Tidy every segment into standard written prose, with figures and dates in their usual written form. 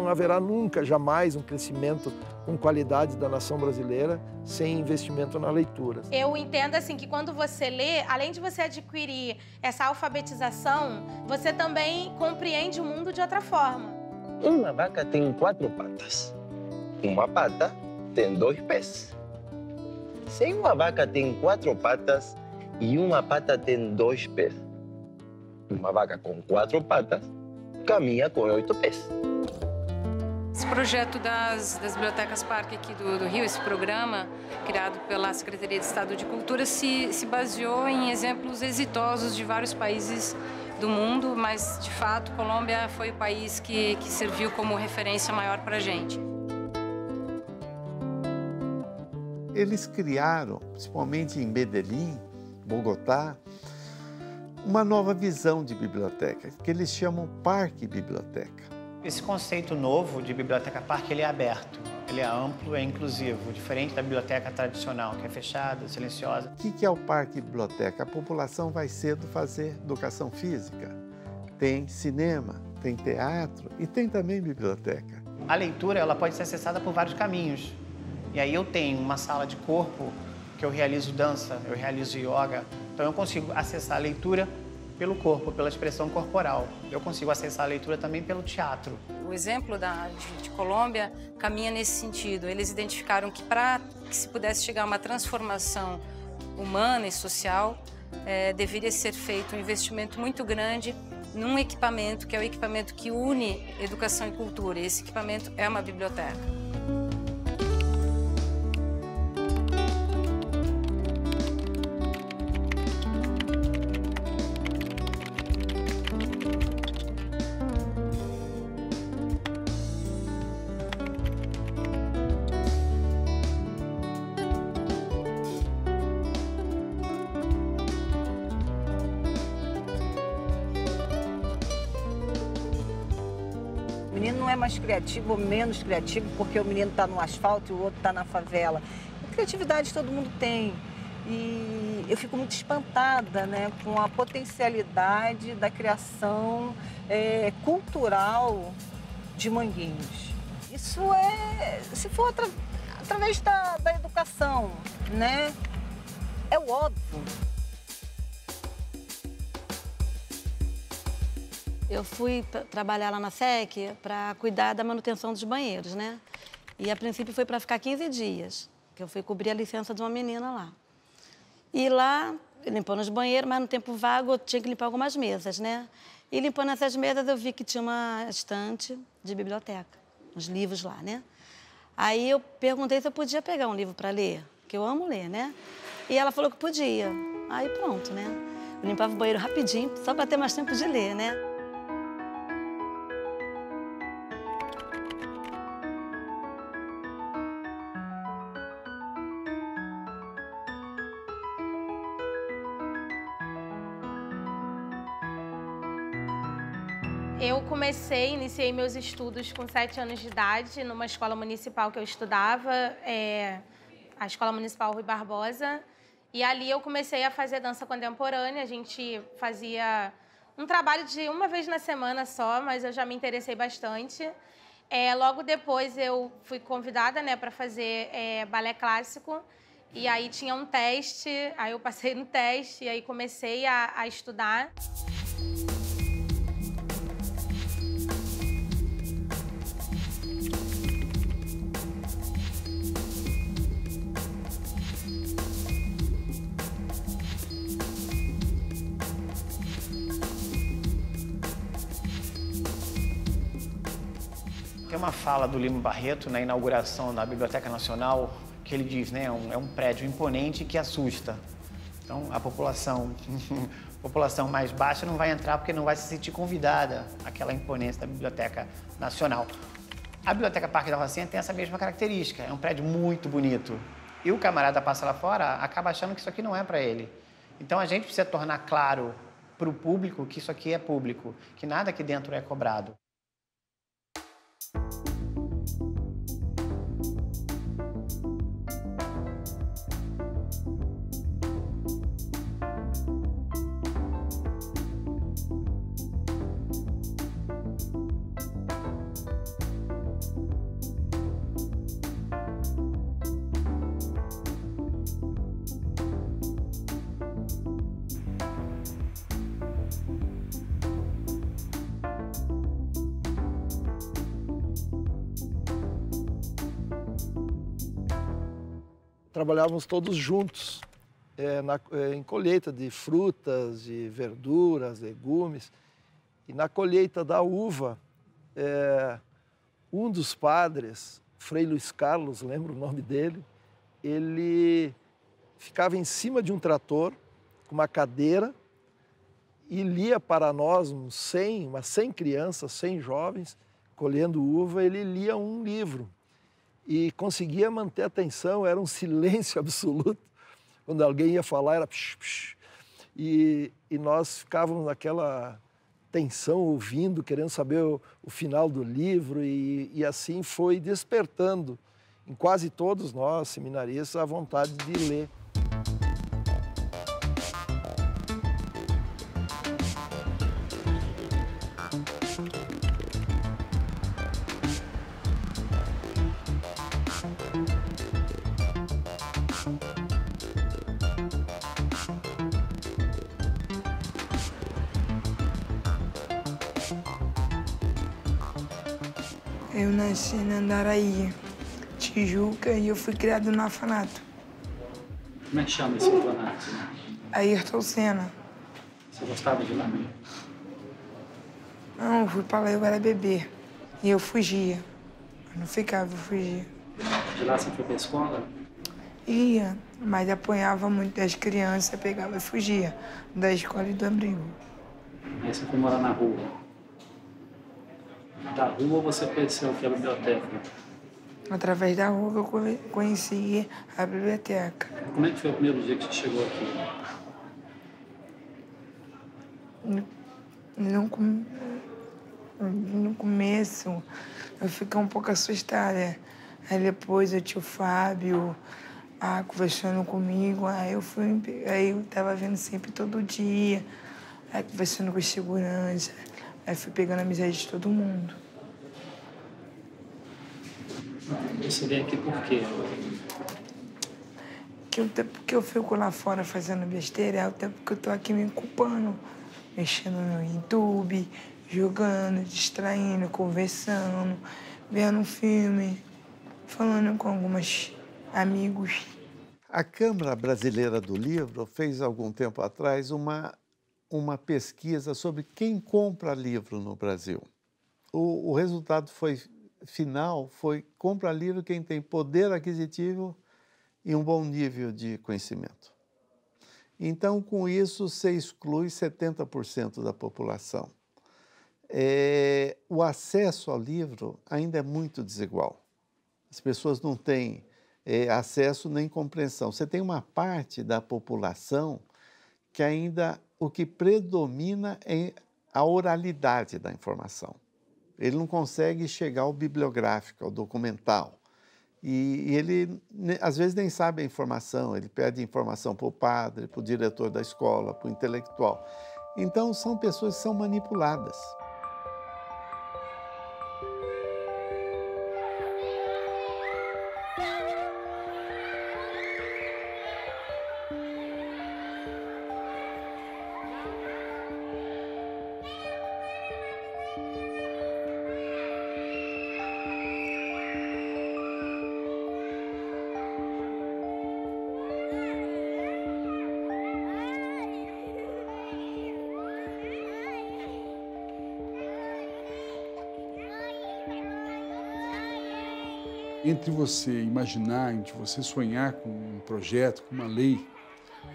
não haverá nunca, jamais, um crescimento com qualidade da nação brasileira sem investimento na leitura. Eu entendo assim que quando você lê, além de você adquirir essa alfabetização, você também compreende o mundo de outra forma. Uma vaca tem 4 patas. Uma pata tem 2 pés. Se uma vaca tem 4 patas e uma pata tem 2 pés, uma vaca com 4 patas caminha com 8 pés. Esse projeto das Bibliotecas Parque aqui do Rio, esse programa criado pela Secretaria de Estado de Cultura, se baseou em exemplos exitosos de vários países do mundo, mas, de fato, Colômbia foi o país que serviu como referência maior para a gente. Eles criaram, principalmente em Medellín, Bogotá, uma nova visão de biblioteca, que eles chamam Parque Biblioteca. Esse conceito novo de biblioteca parque, ele é aberto, ele é amplo, é inclusivo, diferente da biblioteca tradicional, que é fechada, silenciosa. O que é o Parque Biblioteca? A população vai cedo fazer educação física. Tem cinema, tem teatro e tem também biblioteca. A leitura, ela pode ser acessada por vários caminhos. E aí eu tenho uma sala de corpo, que eu realizo dança, eu realizo yoga, então eu consigo acessar a leitura pelo corpo, pela expressão corporal. Eu consigo acessar a leitura também pelo teatro. O exemplo de Colômbia caminha nesse sentido. Eles identificaram que para que se pudesse chegar a uma transformação humana e social, deveria ser feito um investimento muito grande num equipamento, que é o equipamento que une educação e cultura. E esse equipamento é uma biblioteca. O menino não é mais criativo ou menos criativo porque o menino está no asfalto e o outro está na favela. A criatividade todo mundo tem. E eu fico muito espantada, né, com a potencialidade da criação cultural de Manguinhos. Isso se for através da educação, né, é o óbvio. Eu fui trabalhar lá na SEC para cuidar da manutenção dos banheiros, né? E a princípio foi para ficar 15 dias, que eu fui cobrir a licença de uma menina lá. E lá, limpando os banheiros, mas no tempo vago eu tinha que limpar algumas mesas, né? E limpando essas mesas eu vi que tinha uma estante de biblioteca, uns livros lá, né? Aí eu perguntei se eu podia pegar um livro para ler, que eu amo ler, né? E ela falou que podia. Aí pronto, né? Eu limpava o banheiro rapidinho, só para ter mais tempo de ler, né? Eu iniciei meus estudos com 7 anos de idade, numa escola municipal que eu estudava, a Escola Municipal Rui Barbosa. E ali eu comecei a fazer dança contemporânea. A gente fazia um trabalho de uma vez na semana só, mas eu já me interessei bastante. Logo depois eu fui convidada, né, para fazer balé clássico. E aí tinha um teste, aí eu passei no teste e aí comecei a estudar. Tem uma fala do Lima Barreto na inauguração da Biblioteca Nacional que ele diz, né, é um prédio imponente que assusta. Então, a população mais baixa não vai entrar porque não vai se sentir convidada àquela imponência da Biblioteca Nacional. A Biblioteca Parque da Rocinha tem essa mesma característica, é um prédio muito bonito. E o camarada passa lá fora, acaba achando que isso aqui não é para ele. Então, a gente precisa tornar claro para o público que isso aqui é público, que nada aqui dentro é cobrado. trabalhávamos todos juntos em colheita de frutas, de verduras, legumes. E na colheita da uva, um dos padres, Frei Luiz Carlos, lembro o nome dele, ele ficava em cima de um trator com uma cadeira e lia para nós umas 100 crianças, 100 jovens, colhendo uva, ele lia um livro e conseguia manter a atenção, era um silêncio absoluto. Quando alguém ia falar, era psh, psh. E nós ficávamos naquela tensão, ouvindo, querendo saber o final do livro, e assim foi despertando em quase todos nós, seminaristas, a vontade de ler. Eu nasci na Andaraí, Tijuca, e eu fui criado no orfanato. Como é que chama esse orfanato? Ayrton Senna. Você gostava de lá? Não, eu fui pra lá, eu era bebê. E eu fugia. Eu não ficava, eu fugia. De lá você foi pra escola? Ia, mas apanhava muito as crianças, pegava e fugia da escola e do abrigo. Aí você foi morar na rua. Da rua você conheceu aqui a biblioteca? Através da rua eu conheci a biblioteca. Como é que foi o primeiro dia que você chegou aqui? No começo eu fiquei um pouco assustada. Aí depois o tio Fábio conversando comigo, aí eu tava vendo sempre todo dia, aí conversando com os segurança, aí fui pegando a amizade de todo mundo. Você veio aqui por quê? Que o tempo que eu fico lá fora fazendo besteira é o tempo que eu tô aqui me culpando, mexendo no YouTube, jogando, distraindo, conversando, vendo um filme, falando com alguns amigos. A Câmara Brasileira do Livro fez, algum tempo atrás, uma pesquisa sobre quem compra livro no Brasil. O resultado final foi compra livro quem tem poder aquisitivo e um bom nível de conhecimento. Então, com isso, se exclui 70% da população. O acesso ao livro ainda é muito desigual. As pessoas não têm acesso nem compreensão. Você tem uma parte da população que ainda o que predomina é a oralidade da informação. Ele não consegue chegar ao bibliográfico, ao documental. E ele, às vezes, nem sabe a informação, ele pede informação para o padre, para o diretor da escola, para o intelectual. Então, são pessoas que são manipuladas. Entre você imaginar, entre você sonhar com um projeto, com uma lei,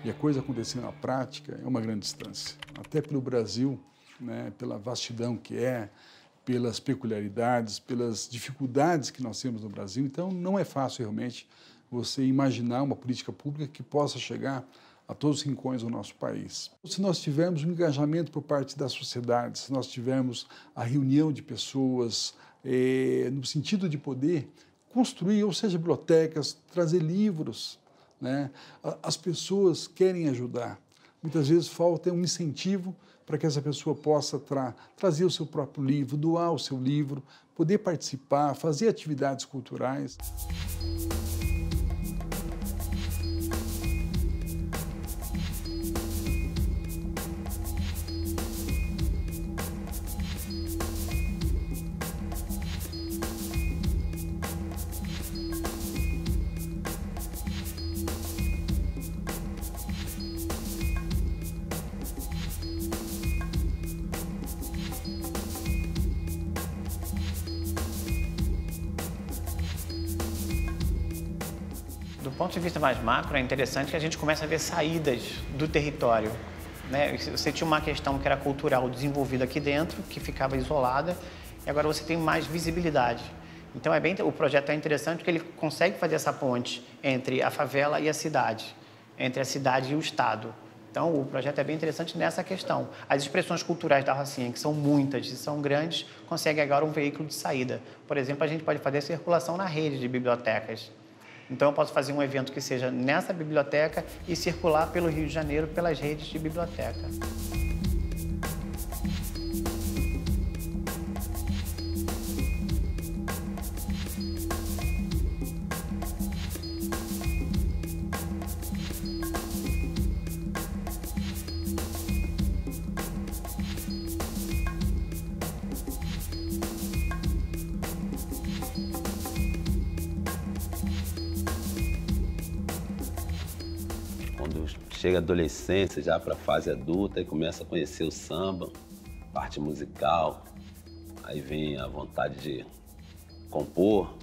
e a coisa acontecer na prática, é uma grande distância. Até pelo Brasil, né, pela vastidão que é, pelas peculiaridades, pelas dificuldades que nós temos no Brasil. Então, não é fácil realmente você imaginar uma política pública que possa chegar a todos os rincões do nosso país. Se nós tivermos um engajamento por parte da sociedade, se nós tivermos a reunião de pessoas no sentido de poder construir, ou seja, bibliotecas, trazer livros, né? As pessoas querem ajudar. Muitas vezes falta um incentivo para que essa pessoa possa trazer o seu próprio livro, doar o seu livro, poder participar, fazer atividades culturais. ponto de vista mais macro, é interessante que a gente começa a ver saídas do território, né? Você tinha uma questão que era cultural desenvolvida aqui dentro, que ficava isolada, e agora você tem mais visibilidade. Então, o projeto é interessante porque ele consegue fazer essa ponte entre a favela e a cidade, entre a cidade e o Estado. Então, o projeto é bem interessante nessa questão. As expressões culturais da Rocinha, que são muitas e são grandes, conseguem agora um veículo de saída. Por exemplo, a gente pode fazer circulação na rede de bibliotecas. Então, eu posso fazer um evento que seja nessa biblioteca e circular pelo Rio de Janeiro pelas redes de biblioteca. Chega a adolescência, já para a fase adulta, e começa a conhecer o samba, parte musical, aí vem a vontade de compor,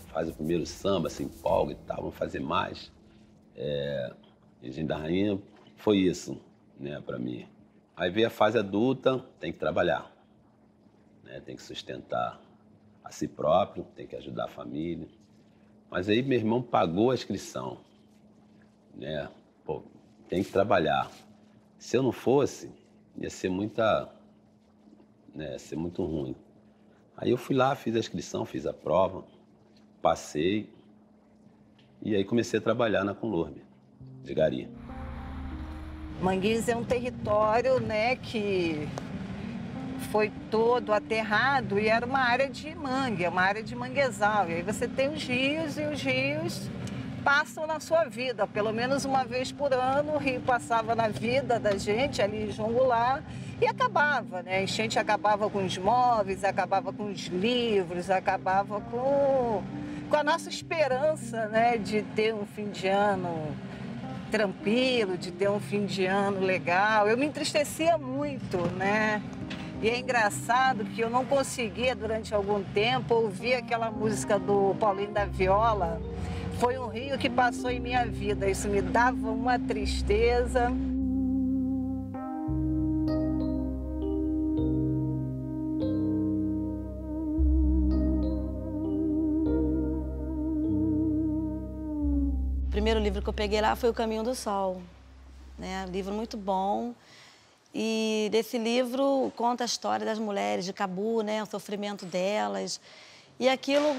faz o primeiro samba, se empolga e tal, vamos fazer mais. Engenho da Rainha foi isso, né, para mim. Aí vem a fase adulta, tem que trabalhar, né, tem que sustentar a si próprio, tem que ajudar a família. Mas aí meu irmão pagou a inscrição, né, pô, tem que trabalhar. Se eu não fosse, ia ser muito ruim. Aí eu fui lá, fiz a inscrição, fiz a prova, passei e aí comecei a trabalhar na Conlurb, de Gari. Manguinhos é um território, né, que foi todo aterrado e era uma área de mangue, uma área de manguezal. E aí você tem os rios e os rios passam na sua vida, pelo menos uma vez por ano, o rio passava na vida da gente ali em João Goulart e acabava, né? A enchente acabava com os móveis, acabava com os livros, acabava com a nossa esperança, né, de ter um fim de ano tranquilo, de ter um fim de ano legal. Eu me entristecia muito, né? E é engraçado que eu não conseguia, durante algum tempo, ouvir aquela música do Paulinho da Viola. Foi um rio que passou em minha vida, isso me dava uma tristeza. O primeiro livro que eu peguei lá foi O Caminho do Sol, né? Livro muito bom. E desse livro conta a história das mulheres de Cabu, né? O sofrimento delas. E aquilo...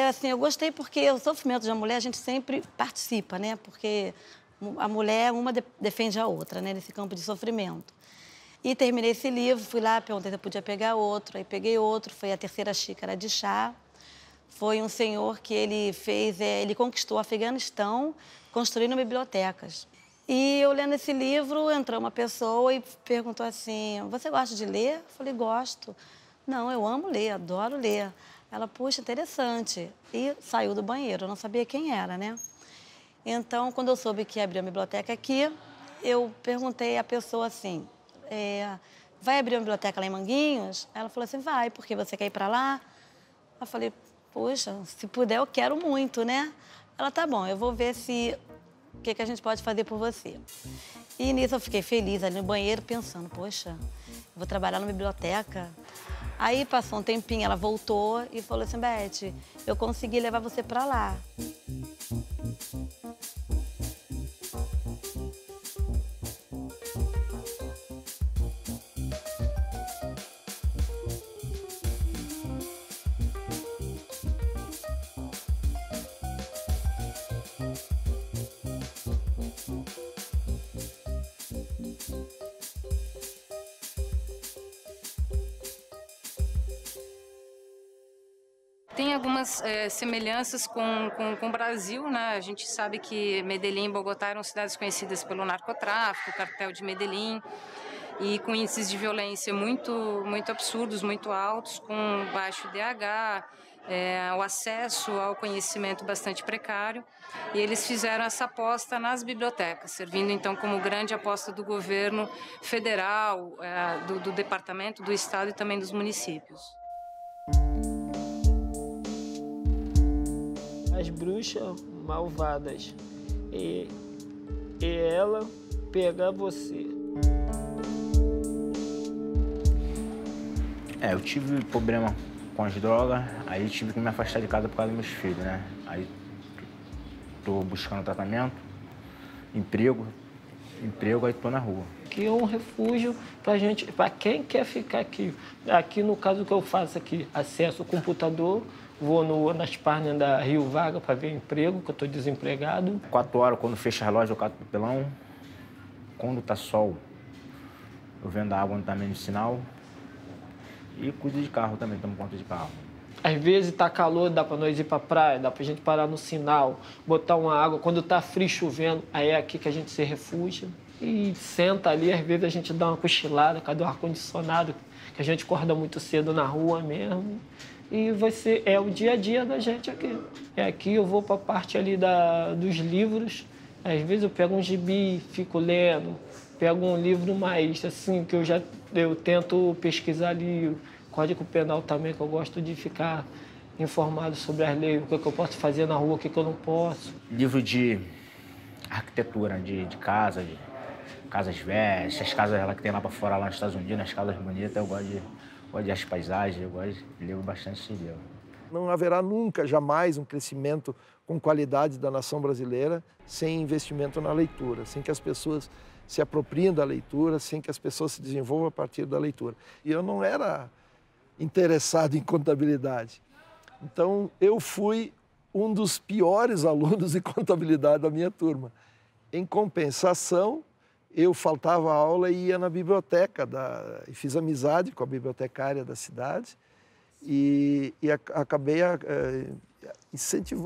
assim, eu gostei porque o sofrimento de uma mulher a gente sempre participa, né? Porque a mulher, uma defende a outra, né? Nesse campo de sofrimento. E terminei esse livro, fui lá, perguntei se eu podia pegar outro, aí peguei outro, foi a terceira xícara de chá. Foi um senhor que ele conquistou o Afeganistão construindo bibliotecas. E eu lendo esse livro, entrou uma pessoa e perguntou assim, você gosta de ler? Eu falei, gosto. Não, eu amo ler, adoro ler. Ela, puxa, interessante. E saiu do banheiro, eu não sabia quem era, né? Então, quando eu soube que abriu a biblioteca aqui, eu perguntei à pessoa assim, vai abrir uma biblioteca lá em Manguinhos? Ela falou assim, vai, porque você quer ir para lá? Eu falei, puxa, se puder, eu quero muito, né? Ela, tá bom, eu vou ver o que a gente pode fazer por você. E nisso eu fiquei feliz ali no banheiro, pensando, poxa, eu vou trabalhar na biblioteca. Aí passou um tempinho, ela voltou e falou assim, Beth, eu consegui levar você para lá. Tem algumas semelhanças com o Brasil, né? A gente sabe que Medellín e Bogotá eram cidades conhecidas pelo narcotráfico, o cartel de Medellín, e com índices de violência muito absurdos, muito altos, com baixo DH, o acesso ao conhecimento bastante precário. E eles fizeram essa aposta nas bibliotecas, servindo então como grande aposta do governo federal, do departamento, do estado e também dos municípios. As bruxas malvadas e ela pega você. Eu tive problema com as drogas, aí tive que me afastar de casa por causa dos meus filhos, né? Aí tô buscando tratamento, emprego, aí tô na rua. Que é um refúgio pra gente, pra quem quer ficar aqui. Aqui, no caso que eu faço aqui, acesso ao computador, vou nas páginas da Rio Vaga para ver emprego, que eu tô desempregado. 4 horas, quando fecha a loja, eu cato papelão. Quando tá sol, eu vendo a água onde tá menos sinal. E cuido de carro também, tomo conta de carro. Às vezes tá calor, dá pra nós ir pra praia, dá pra gente parar no sinal, botar uma água. Quando tá frio, chovendo, aí é aqui que a gente se refugia. E senta ali, às vezes a gente dá uma cochilada, cadê o ar-condicionado, que a gente acorda muito cedo na rua mesmo. E é o dia a dia da gente aqui. Aqui eu vou pra parte ali dos livros. Às vezes eu pego um gibi, fico lendo, pego um livro mais, assim, que eu tento pesquisar ali, Código Penal também, que eu gosto de ficar informado sobre as leis, o que eu posso fazer na rua, o que eu não posso. Livro de arquitetura, de casa, de casas velhas, as casas lá que tem lá para fora, lá nos Estados Unidos, as casas bonitas, eu gosto de as paisagens, eu gosto de ler bastante esse livro. Não haverá nunca, jamais, um crescimento com qualidade da nação brasileira sem investimento na leitura, sem que as pessoas se apropriem da leitura, sem que as pessoas se desenvolvam a partir da leitura. E eu não era interessado em contabilidade. Então, eu fui um dos piores alunos de contabilidade da minha turma. Em compensação, eu faltava aula e ia na biblioteca, e fiz amizade com a bibliotecária da cidade e acabei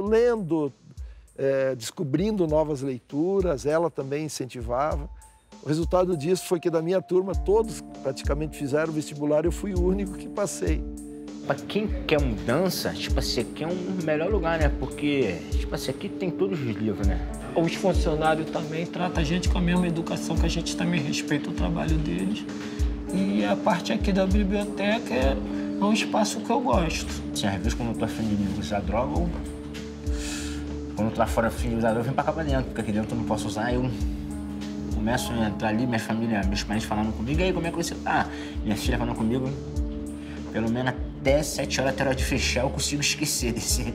lendo, descobrindo novas leituras, ela também incentivava. O resultado disso foi que da minha turma, todos praticamente fizeram o vestibular, eu fui o único que passei. Para quem quer mudança, tipo assim, aqui é um melhor lugar, né? Porque, tipo assim, aqui tem todos os livros, né? Os funcionários também tratam a gente com a mesma educação, que a gente também respeita o trabalho deles. E a parte aqui da biblioteca é um espaço que eu gosto. Assim, às vezes, quando eu tô afim de usar droga, ou quando eu tô fora afim de usar droga, eu venho pra cá pra dentro, porque aqui dentro eu não posso usar, eu começo a entrar ali, meus pais falando comigo, e aí, como é que você tá? Minha filha falando comigo, pelo menos até 7 horas, até a hora de fechar, eu consigo esquecer desse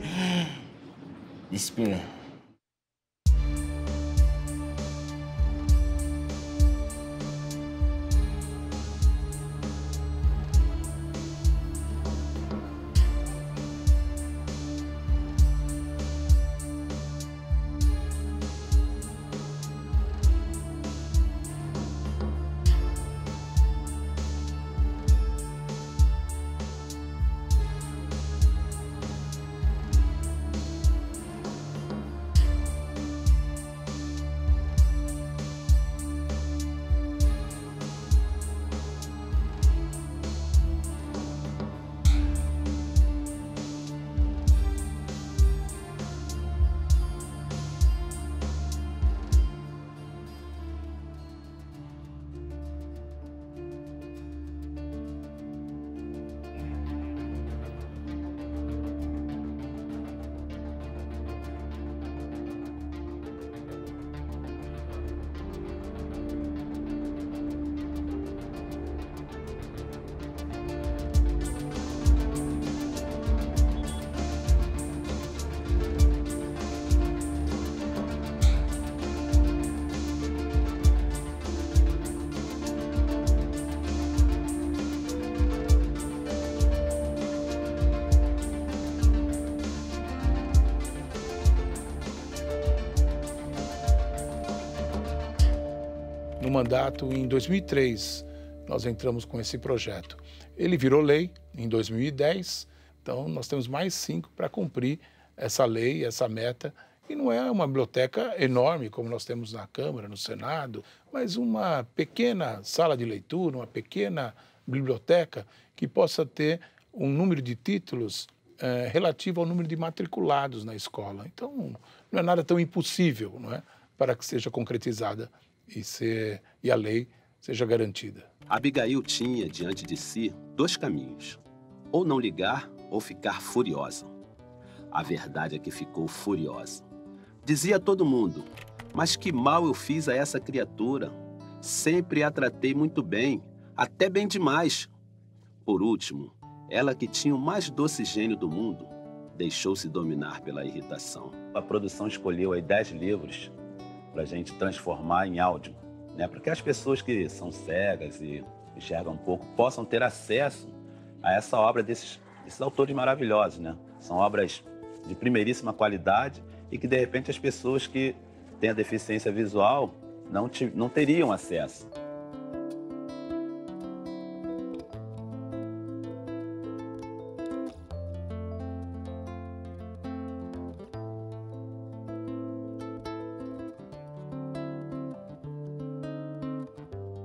No mandato, em 2003, nós entramos com esse projeto. Ele virou lei em 2010, então nós temos mais 5 para cumprir essa lei, essa meta. E não é uma biblioteca enorme, como nós temos na Câmara, no Senado, mas uma pequena sala de leitura, uma pequena biblioteca que possa ter um número de títulos relativo ao número de matriculados na escola. Então, não é nada tão impossível, não é, para que seja concretizada e a lei seja garantida. Abigail tinha diante de si 2 caminhos, ou não ligar ou ficar furiosa. A verdade é que ficou furiosa. Dizia todo mundo, mas que mal eu fiz a essa criatura. Sempre a tratei muito bem, até bem demais. Por último, ela que tinha o mais doce gênio do mundo, deixou-se dominar pela irritação. A produção escolheu aí 10 livros para a gente transformar em áudio, né? Para que as pessoas que são cegas e enxergam um pouco possam ter acesso a essa obra desses autores maravilhosos, né? São obras de primeiríssima qualidade e que, de repente, as pessoas que têm a deficiência visual não teriam acesso.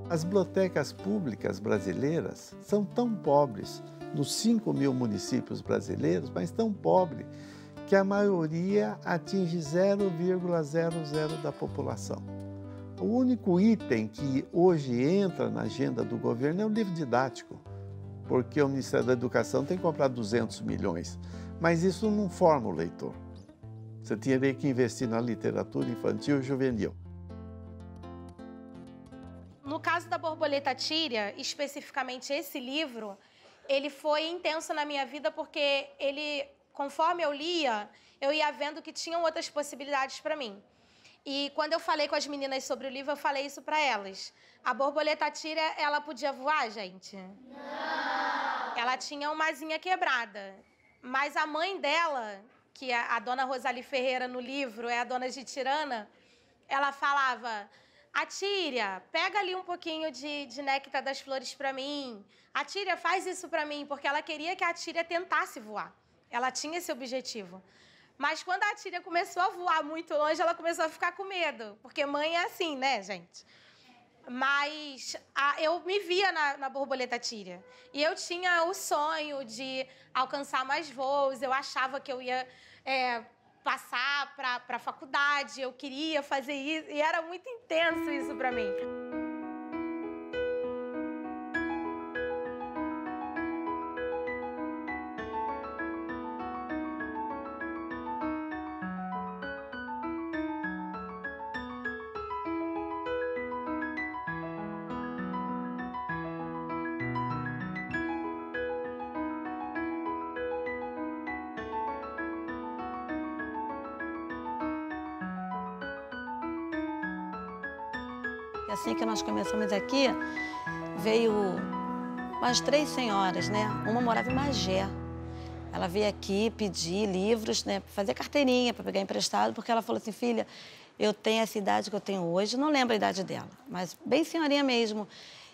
As bibliotecas públicas brasileiras são tão pobres, nos 5.000 municípios brasileiros, mas tão pobres, que a maioria atinge 0,00 da população. O único item que hoje entra na agenda do governo é o livro didático, porque o Ministério da Educação tem que comprar 200 milhões, mas isso não forma o leitor. Você teria que investir na literatura infantil e juvenil. No caso da Borboleta Tíria, especificamente esse livro, ele foi intenso na minha vida porque ele, conforme eu lia, eu ia vendo que tinham outras possibilidades para mim. E quando eu falei com as meninas sobre o livro, eu falei isso para elas. A Borboleta Tíria, ela podia voar, gente? Não! Ela tinha uma asinha quebrada. Mas a mãe dela, que é a dona Rosali Ferreira no livro, é a dona de Tirana, ela falava... A Tíria, pega ali um pouquinho de néctar das flores para mim. A Tíria, faz isso para mim, porque ela queria que a Tíria tentasse voar. Ela tinha esse objetivo. Mas quando a Tíria começou a voar muito longe, ela começou a ficar com medo. Porque mãe é assim, né, gente? Mas eu me via na Borboleta Tíria. E eu tinha o sonho de alcançar mais voos. Eu achava que eu ia... passar para a faculdade, eu queria fazer isso, e era muito intenso isso para mim. Assim que nós começamos aqui, veio umas 3 senhoras, né? Uma morava em Magé. Ela veio aqui pedir livros, né? Fazer carteirinha para pegar emprestado, porque ela falou assim, filha, eu tenho essa idade que eu tenho hoje, não lembro a idade dela, mas bem senhorinha mesmo.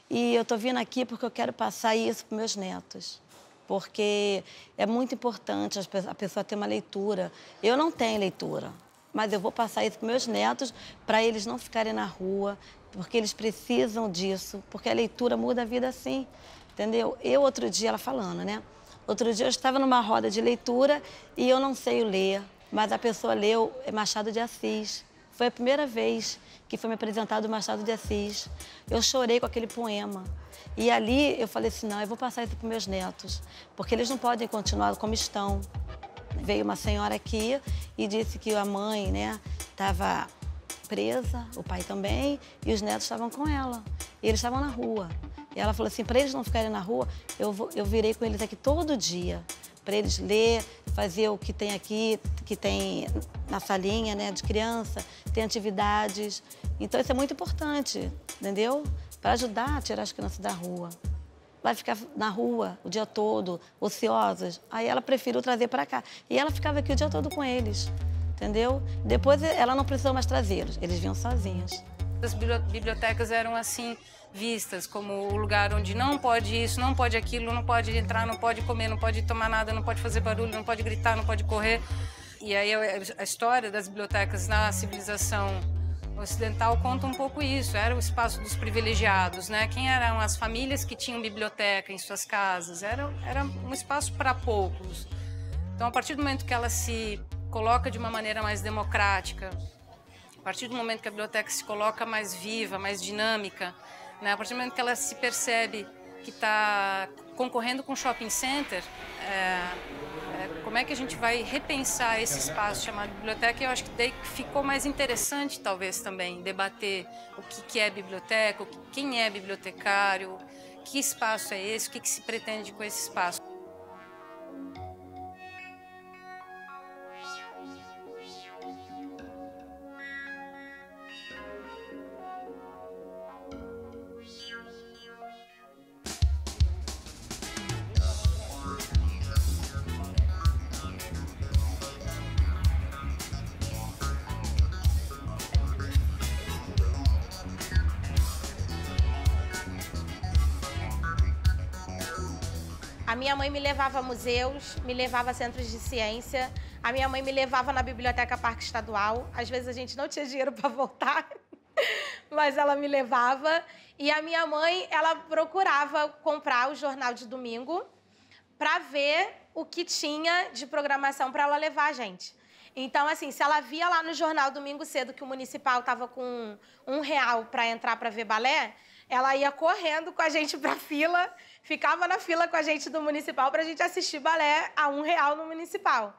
E eu tô vindo aqui porque eu quero passar isso para meus netos. Porque é muito importante a pessoa ter uma leitura. Eu não tenho leitura, mas eu vou passar isso para meus netos, para eles não ficarem na rua, porque eles precisam disso, porque a leitura muda a vida assim, entendeu? Eu, outro dia, ela falando, né? Outro dia eu estava numa roda de leitura e eu não sei ler, mas a pessoa leu Machado de Assis. Foi a primeira vez que foi me apresentado o Machado de Assis. Eu chorei com aquele poema. E ali eu falei assim, não, eu vou passar isso para meus netos, porque eles não podem continuar como estão. Veio uma senhora aqui e disse que a mãe, né, estava presa, o pai também, e os netos estavam com ela. E eles estavam na rua. E ela falou assim, para eles não ficarem na rua, eu virei com eles aqui todo dia, para eles ler, fazer o que tem aqui, que tem na salinha, né, de criança, tem atividades. Então isso é muito importante, entendeu? Para ajudar a tirar as crianças da rua. Vai ficar na rua o dia todo, ociosas. Aí ela preferiu trazer para cá. E ela ficava aqui o dia todo com eles. Entendeu? Depois ela não precisou mais trazê-los, eles vinham sozinhos. As bibliotecas eram assim vistas como o lugar onde não pode isso, não pode aquilo, não pode entrar, não pode comer, não pode tomar nada, não pode fazer barulho, não pode gritar, não pode correr. E aí a história das bibliotecas na civilização ocidental conta um pouco isso. Era o espaço dos privilegiados, né? Quem eram as famílias que tinham biblioteca em suas casas? Era um espaço para poucos. Então, a partir do momento que ela se coloca de uma maneira mais democrática, a partir do momento que a biblioteca se coloca mais viva, mais dinâmica, né? A partir do momento que ela se percebe que está concorrendo com o shopping center, como é que a gente vai repensar esse espaço chamado biblioteca? Eu acho que daí ficou mais interessante, talvez, também, debater o que é biblioteca, quem é bibliotecário, que espaço é esse, o que se pretende com esse espaço. A minha mãe me levava a museus, me levava a centros de ciência. A minha mãe me levava na Biblioteca Parque Estadual. Às vezes a gente não tinha dinheiro para voltar, mas ela me levava. E a minha mãe, ela procurava comprar o jornal de domingo para ver o que tinha de programação para ela levar a gente. Então, assim, se ela via lá no jornal domingo cedo que o municipal estava com R$1 para entrar para ver balé, ela ia correndo com a gente para a fila, ficava na fila com a gente do municipal para a gente assistir balé a R$1 no municipal.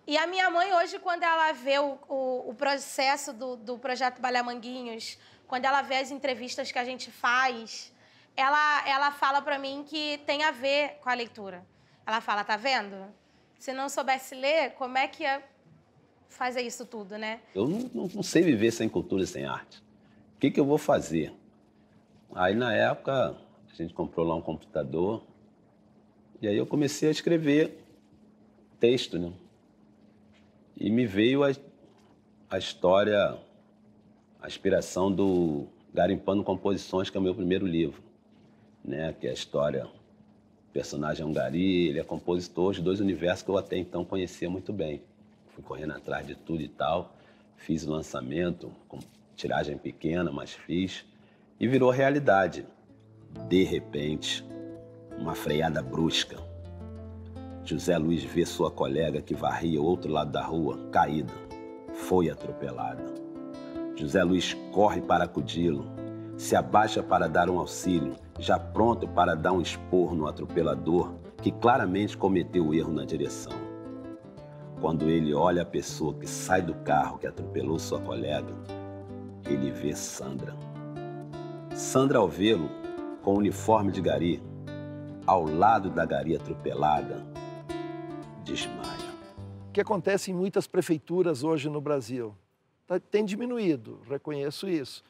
E a minha mãe, hoje, quando ela vê o processo do Projeto Balé Manguinhos, quando ela vê as entrevistas que a gente faz, ela fala para mim que tem a ver com a leitura. Ela fala, tá vendo? Se não soubesse ler, como é que ia fazer isso tudo, né? Eu não sei viver sem cultura e sem arte. O que eu vou fazer? Aí, na época, a gente comprou lá um computador e aí eu comecei a escrever texto, né? E me veio a história, a inspiração do Garimpando Composições, que é o meu primeiro livro, né? Que é a história, o personagem é um gari, ele é compositor, os dois universos que eu até então conhecia muito bem. Fui correndo atrás de tudo e tal, fiz o lançamento com tiragem pequena, mas fiz. E virou realidade. De repente, uma freada brusca. José Luiz vê sua colega que varria o outro lado da rua, caída. Foi atropelada. José Luiz corre para acudi-lo, se abaixa para dar um auxílio, já pronto para dar um esporro no atropelador, que claramente cometeu o erro na direção. Quando ele olha a pessoa que sai do carro que atropelou sua colega, ele vê Sandra. Sandra, ao vê-lo, com o uniforme de gari, ao lado da gari atropelada, desmaia. O que acontece em muitas prefeituras hoje no Brasil? Tem diminuído, reconheço isso.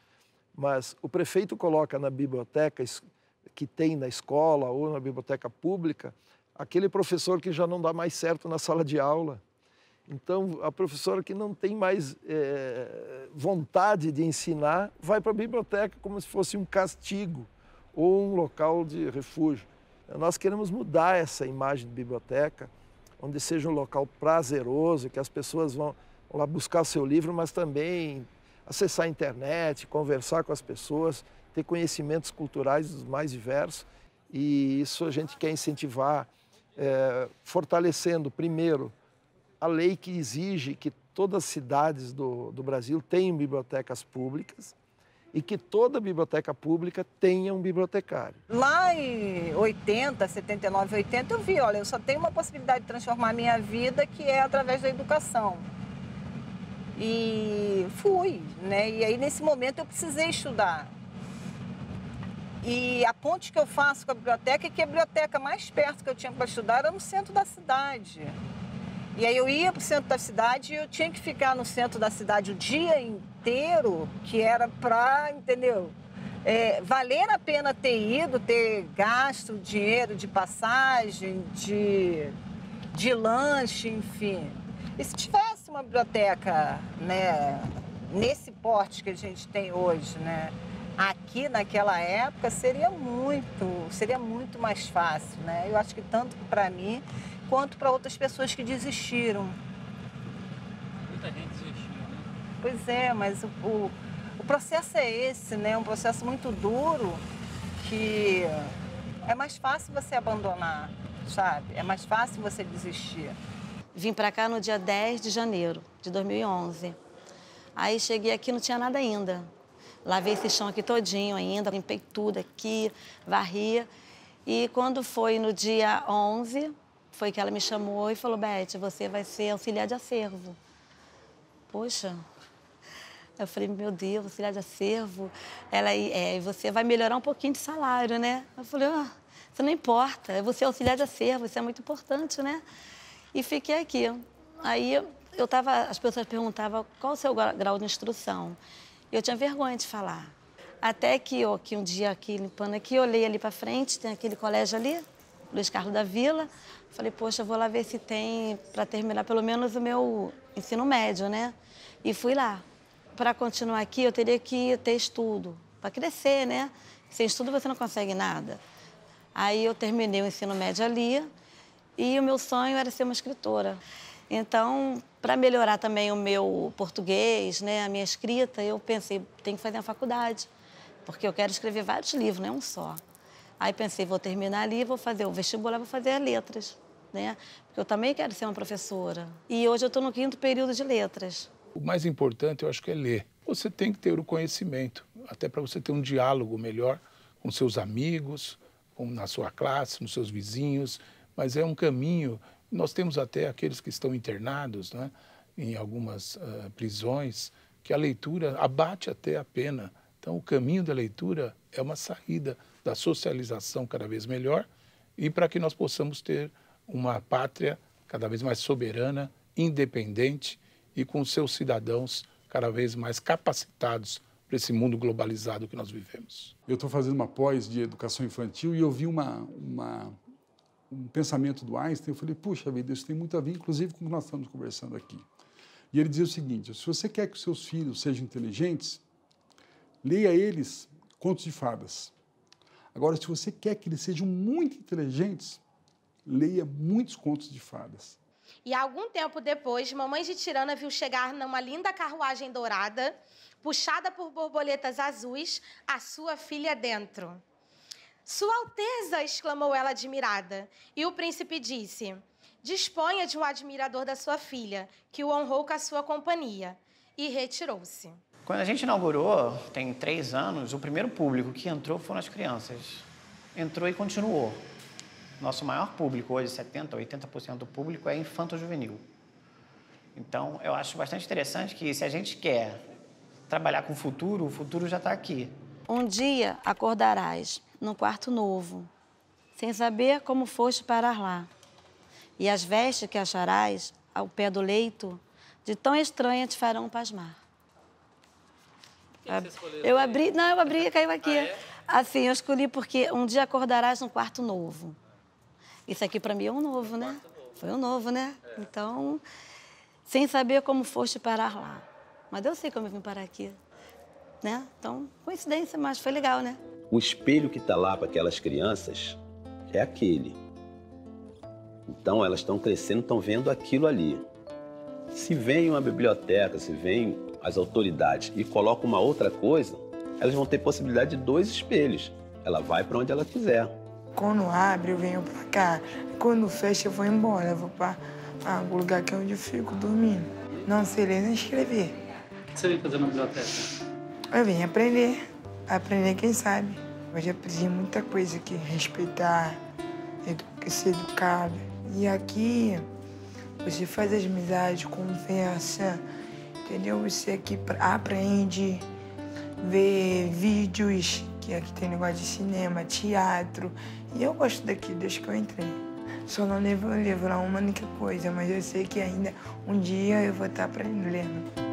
Mas o prefeito coloca na biblioteca que tem na escola ou na biblioteca pública aquele professor que já não dá mais certo na sala de aula. Então, a professora que não tem mais vontade de ensinar vai para a biblioteca como se fosse um castigo ou um local de refúgio. Nós queremos mudar essa imagem de biblioteca, onde seja um local prazeroso, que as pessoas vão lá buscar o seu livro, mas também acessar a internet, conversar com as pessoas, ter conhecimentos culturais dos mais diversos. E isso a gente quer incentivar, fortalecendo, primeiro, a lei que exige que todas as cidades do Brasil tenham bibliotecas públicas e que toda biblioteca pública tenha um bibliotecário. Lá em 80, 79, 80, eu vi, olha, eu só tenho uma possibilidade de transformar a minha vida, que é através da educação. E fui, né? E aí, nesse momento, eu precisei estudar. E a ponte que eu faço com a biblioteca é que a biblioteca mais perto que eu tinha para estudar era no centro da cidade. E aí eu ia para o centro da cidade e eu tinha que ficar no centro da cidade o dia inteiro, que era para, entendeu? Valer a pena ter ido, ter gasto dinheiro de passagem, de lanche, enfim. E se tivesse uma biblioteca, né, nesse porte que a gente tem hoje, né, aqui naquela época, seria muito mais fácil, né? Eu acho que tanto para mim quanto para outras pessoas que desistiram. Muita gente desistiu, né? Pois é, mas o processo é esse, né? Um processo muito duro, que é mais fácil você abandonar, sabe? É mais fácil você desistir. Vim para cá no dia 10 de janeiro de 2011. Aí cheguei aqui, não tinha nada ainda. Lavei esse chão aqui todinho ainda, limpei tudo aqui, varria. E quando foi no dia 11, foi que ela me chamou e falou, Beth, você vai ser auxiliar de acervo. Poxa, eu falei, meu Deus, auxiliar de acervo. Ela, você vai melhorar um pouquinho de salário, né? Eu falei, isso não importa, você é auxiliar de acervo, isso é muito importante, né? E fiquei aqui. Aí as pessoas perguntavam qual o seu grau de instrução. Eu tinha vergonha de falar. Até que um dia aqui, limpando aqui, eu olhei ali para frente, tem aquele colégio ali, Luiz Carlos da Vila. Falei, poxa, eu vou lá ver se tem para terminar pelo menos o meu ensino médio, né? E fui lá. Para continuar aqui, eu teria que ter estudo, para crescer, né? Sem estudo você não consegue nada. Aí eu terminei o ensino médio ali e o meu sonho era ser uma escritora. Então, para melhorar também o meu português, né, a minha escrita, eu pensei, tenho que fazer uma faculdade, porque eu quero escrever vários livros, não é um só. Aí pensei, vou terminar ali, vou fazer o vestibular, vou fazer letras, né? Porque eu também quero ser uma professora. E hoje eu estou no 5º período de letras. O mais importante, eu acho que é ler. Você tem que ter o conhecimento, até para você ter um diálogo melhor com seus amigos, na sua classe, nos seus vizinhos, mas é um caminho. Nós temos até aqueles que estão internados, né, em algumas prisões, que a leitura abate até a pena. Então, o caminho da leitura é uma saída da socialização cada vez melhor e para que nós possamos ter uma pátria cada vez mais soberana, independente e com seus cidadãos cada vez mais capacitados para esse mundo globalizado que nós vivemos. Eu estou fazendo uma pós de educação infantil e eu vi um pensamento do Einstein. Eu falei, puxa vida, isso tem muito a ver, inclusive, com o que nós estamos conversando aqui. E ele dizia o seguinte, se você quer que os seus filhos sejam inteligentes, leia eles contos de fadas. Agora, se você quer que eles sejam muito inteligentes, leia muitos contos de fadas. E algum tempo depois, mamãe de Tirana viu chegar numa linda carruagem dourada, puxada por borboletas azuis, a sua filha dentro. Sua Alteza! Exclamou ela admirada. E o príncipe disse, disponha de um admirador da sua filha, que o honrou com a sua companhia. E retirou-se. Quando a gente inaugurou, tem 3 anos, o primeiro público que entrou foram as crianças. Entrou e continuou. Nosso maior público hoje, 70%, 80% do público é infanto-juvenil. Então, eu acho bastante interessante que se a gente quer trabalhar com o futuro já está aqui. Um dia acordarás num quarto novo, sem saber como foste parar lá. E as vestes que acharás ao pé do leito, de tão estranha te farão pasmar. Eu abri e caiu aqui. Assim, eu escolhi porque um dia acordarás num quarto novo. Isso aqui para mim é um novo, né? Foi um novo, né? Então, sem saber como foste parar lá. Mas eu sei como eu vim parar aqui, né? Então, coincidência, mas foi legal, né? O espelho que está lá para aquelas crianças é aquele. Então, elas estão crescendo, estão vendo aquilo ali. Se vem uma biblioteca, se vem as autoridades e colocam uma outra coisa, elas vão ter possibilidade de 2 espelhos. Ela vai para onde ela quiser. Quando abre, eu venho para cá. Quando fecha, eu vou embora. Eu vou para o lugar que é onde eu fico dormindo. Não sei ler nem escrever. O que você vem fazer na biblioteca? Eu vim aprender. Aprender quem sabe. Eu já aprendi muita coisa aqui. Respeitar, ser educado. E aqui, você faz as amizades, conversa, entendeu? Você aqui aprende, vê vídeos, que aqui tem negócio de cinema, teatro. E eu gosto daqui desde que eu entrei. Só não levo um livro, uma única coisa, mas eu sei que ainda um dia eu vou estar aprendendo.